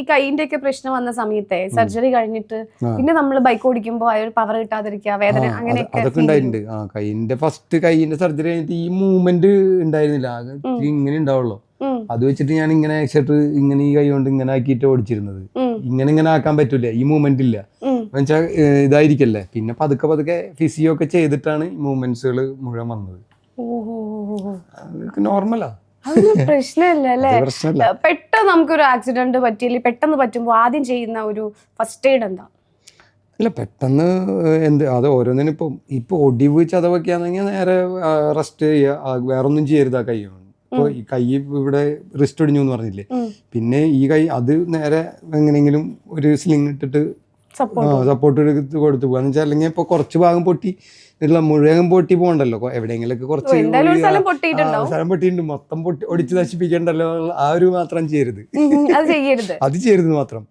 ഈ കൈയിന്റെ ഒക്കെ പ്രശ്നം വന്ന സമയത്തെ സർജറി കഴിഞ്ഞിട്ട് പിന്നെ നമ്മൾ ബൈക്ക് ഓടിക്കുമ്പോ ആ ഒരു പവർ കിട്ടാതിരിക്കുക, വേദന അങ്ങനെയൊക്കെ അതൊക്കെ ഉണ്ടായിട്ടുണ്ട്. കൈയിന്റെ സർജറി കഴിഞ്ഞിട്ട് ഈ മൂവ്മെന്റ് ഉണ്ടായിരുന്നില്ല, ആകെ ഇങ്ങനെ ഉണ്ടാവുള്ളൂ. അത് വെച്ചിട്ട് ഞാൻ ഇങ്ങനെ ഇങ്ങനെ ഈ കൈ കൊണ്ട് ഇങ്ങനെ ആക്കിയിട്ട് ഓടിച്ചിരുന്നത്. ഇങ്ങനെ ആക്കാൻ പറ്റൂല, ഈ മൂവ്മെന്റ് ഇല്ല എന്നുവെച്ചാൽ ഇതായിരിക്കല്ലേ. പിന്നെ പതുക്കെ ഫിസിയോ ഒക്കെ ചെയ്തിട്ടാണ് മൂവ്മെന്റ്സുകൾ മുഴുവൻ വന്നത്. നോർമലാ, പ്രശ്നമില്ല അല്ലേ? പെട്ടെന്ന് നമുക്കൊരു ആക്സിഡന്റ് പറ്റിയില്ലേ, പെട്ടെന്ന് പറ്റുമ്പോ ആദ്യം ചെയ്യുന്ന ഒരു ഫസ്റ്റ് എയ്ഡ് എന്താ? ഇല്ല, പെട്ടെന്ന് അത് ഓരോന്നിനും ഇപ്പൊ ഒടിവ് ചതവൊക്കെ ആണെങ്കിൽ നേരെ റെസ്റ്റ് ചെയ്യുക, വേറൊന്നും ചെയ്യരുത്. ആ കൈ ഇപ്പോൾ ഈ കൈ ഇവിടെ റിസ്റ്റ് ഒടിഞ്ഞു എന്ന് പറഞ്ഞില്ലേ, പിന്നെ ഈ കൈ അത് നേരെ എങ്ങനെയെങ്കിലും ഒരു സ്ലിങ് ഇട്ടിട്ട് സപ്പോർട്ട് കൊടുത്തു പോകാന്ന് വെച്ചാൽ, അല്ലെങ്കിൽ ഇപ്പൊ കുറച്ച് ഭാഗം പൊട്ടി മുഴുവൻ പൊട്ടി പോകണ്ടല്ലോ, എവിടെയെങ്കിലൊക്കെ കുറച്ച് സ്ഥലം പൊട്ടിയിട്ടുണ്ട്, മൊത്തം ഒടിച്ച് നശിപ്പിക്കണ്ടല്ലോ. ആ ഒരു മാത്രം ചെയ്യരുത്, അത് ചെയ്യരുത് മാത്രം.